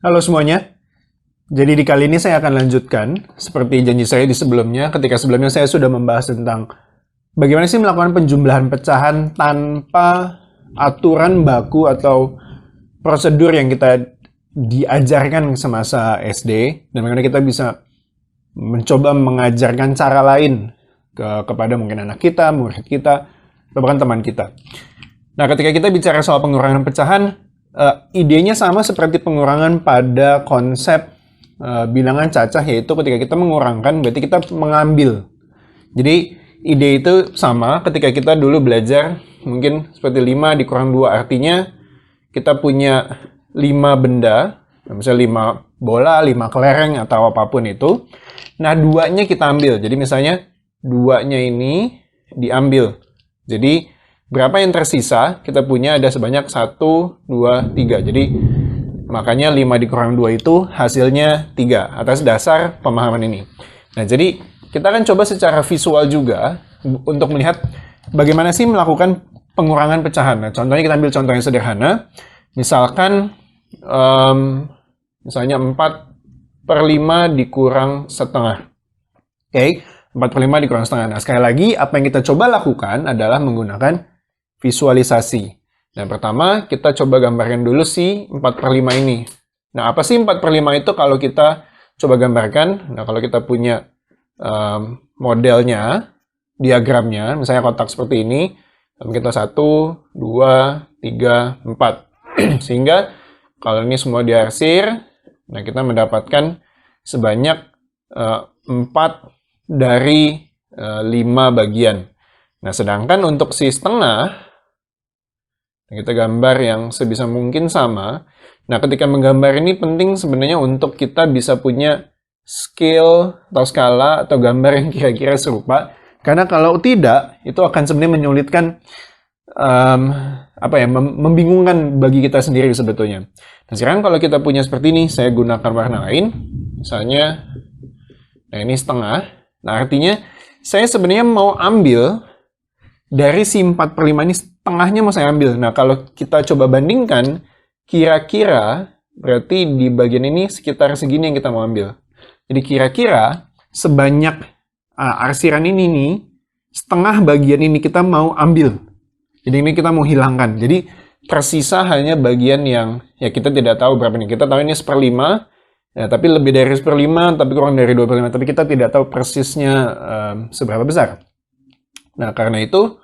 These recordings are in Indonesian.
Halo semuanya, jadi di kali ini saya akan lanjutkan seperti janji saya di sebelumnya, ketika sebelumnya saya sudah membahas tentang bagaimana sih melakukan penjumlahan pecahan tanpa aturan baku atau prosedur yang kita diajarkan semasa SD, dan bagaimana kita bisa mencoba mengajarkan cara lain kepada mungkin anak kita, murid kita, atau bahkan teman kita. Nah, ketika kita bicara soal pengurangan pecahan, idenya sama seperti pengurangan pada konsep bilangan cacah, yaitu ketika kita mengurangkan berarti kita mengambil. Jadi ide itu sama ketika kita dulu belajar mungkin seperti 5 dikurang 2, artinya kita punya 5 benda, misalnya 5 bola, 5 kelereng atau apapun itu. Nah, 2-nya kita ambil. Jadi misalnya 2-nya ini diambil. Jadi berapa yang tersisa? Kita punya ada sebanyak 1, 2, 3. Jadi makanya 5 dikurang 2 itu hasilnya 3 atas dasar pemahaman ini. Nah, jadi kita akan coba secara visual juga untuk melihat bagaimana sih melakukan pengurangan pecahan. Nah, contohnya kita ambil contoh yang sederhana. Misalkan misalnya 4/5 dikurang setengah. Oke, 4/5 dikurang setengah. Nah, sekali lagi apa yang kita coba lakukan adalah menggunakan visualisasi. Nah, pertama kita coba gambarkan dulu si 4/5 ini. Nah, apa sih 4/5 itu kalau kita coba gambarkan? Nah, kalau kita punya modelnya, diagramnya, misalnya kotak seperti ini, kita 1, 2, 3, 4. Sehingga kalau ini semua diarsir, nah kita mendapatkan sebanyak 4 dari 5 bagian. Nah, sedangkan untuk si setengah, kita gambar yang sebisa mungkin sama. Nah, ketika menggambar ini penting sebenarnya untuk kita bisa punya scale atau skala atau gambar yang kira-kira serupa. Karena kalau tidak, itu akan sebenarnya menyulitkan, membingungkan bagi kita sendiri sebetulnya. Nah, sekarang kalau kita punya seperti ini, saya gunakan warna lain. Misalnya, nah ini setengah. Nah, artinya saya sebenarnya mau ambil dari si 4/5 ini, setengahnya mau saya ambil. Nah, kalau kita coba bandingkan, kira-kira berarti di bagian ini sekitar segini yang kita mau ambil. Jadi kira-kira sebanyak arsiran ini nih, setengah bagian ini kita mau ambil. Jadi ini kita mau hilangkan. Jadi tersisa hanya bagian yang ya kita tidak tahu berapa nih. Kita tahu ini 1/5, ya, tapi lebih dari 1/5, tapi kurang dari 2/5. Tapi kita tidak tahu persisnya seberapa besar. Nah, karena itu,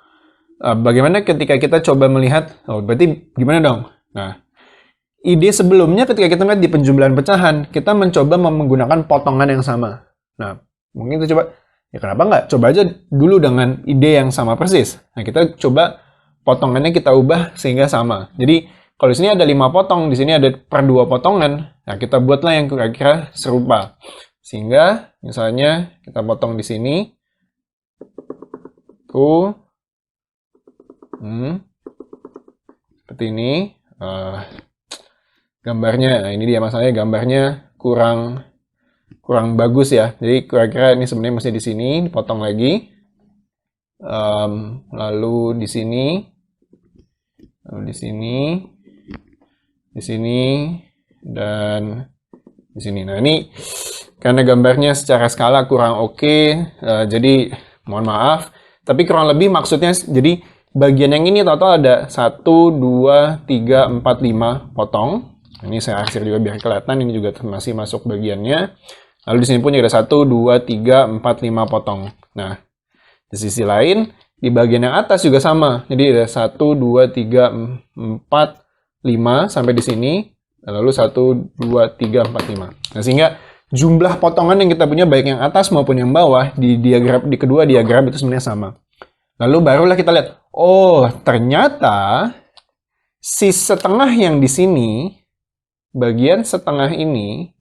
bagaimana ketika kita coba melihat, berarti gimana dong? Nah, ide sebelumnya ketika kita melihat di penjumlahan pecahan, kita mencoba menggunakan potongan yang sama. Nah, mungkin kita coba, ya kenapa nggak? Coba aja dulu dengan ide yang sama persis. Nah, kita coba potongannya kita ubah sehingga sama. Jadi, kalau di sini ada 5 potong, di sini ada per 2 potongan. Nah, kita buatlah yang kira-kira serupa. Sehingga, misalnya, kita potong di sini. Seperti ini. Gambarnya, nah ini dia masalahnya, gambarnya kurang bagus ya. Jadi kira-kira ini sebenarnya masih di sini, dipotong lagi. Lalu di sini, lalu di sini, dan di sini. Nah, ini karena gambarnya secara skala kurang oke, jadi mohon maaf. Tapi kurang lebih maksudnya, jadi bagian yang ini total ada 1, 2, 3, 4, 5 potong. Ini saya arsir juga biar kelihatan, ini juga masih masuk bagiannya. Lalu di sini pun juga ada 1, 2, 3, 4, 5 potong. Nah, di sisi lain, di bagian yang atas juga sama. Jadi ada 1, 2, 3, 4, 5 sampai di sini. Lalu 1, 2, 3, 4, 5. Nah, sehingga jumlah potongan yang kita punya baik yang atas maupun yang bawah di kedua diagram itu sebenarnya sama. Lalu barulah kita lihat, oh ternyata si setengah yang di sini, bagian setengah ini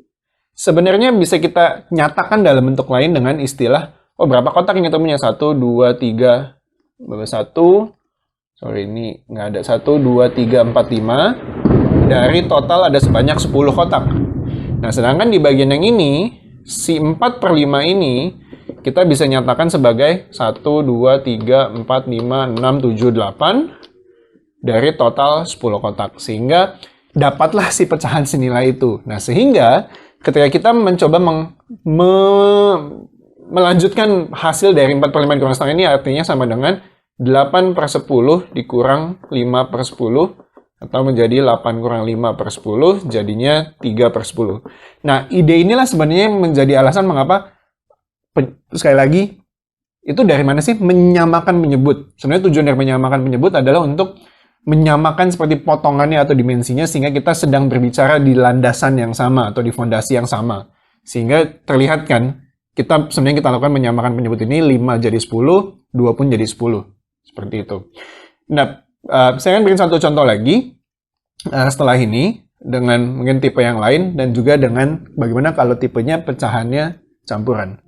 sebenarnya bisa kita nyatakan dalam bentuk lain dengan istilah, oh berapa kotak yang kita punya? 1, 2, 3, 1, sorry ini nggak ada, 1, 2, 3, 4, 5, dari total ada sebanyak 10 kotak. Nah, sedangkan di bagian yang ini, si 4/5 ini, kita bisa nyatakan sebagai 1, 2, 3, 4, 5, 6, 7, 8 dari total 10 kotak. Sehingga dapatlah si pecahan senilai itu. Nah, sehingga ketika kita mencoba melanjutkan hasil dari 4/5 dikurang setengah ini artinya sama dengan 8/10 dikurang 5/10 atau menjadi 8 kurang 5/10 jadinya 3/10. Nah, ide inilah sebenarnya menjadi alasan mengapa sekali lagi itu dari mana sih menyamakan penyebut. Sebenarnya tujuan dari menyamakan penyebut adalah untuk menyamakan seperti potongannya atau dimensinya sehingga kita sedang berbicara di landasan yang sama atau di fondasi yang sama. Sehingga terlihat kan, sebenarnya kita lakukan menyamakan penyebut ini 5 jadi 10, 2 pun jadi 10. Seperti itu. Nah, saya akan bikin satu contoh lagi setelah ini dengan mungkin tipe yang lain dan juga dengan bagaimana kalau tipenya pecahannya campuran.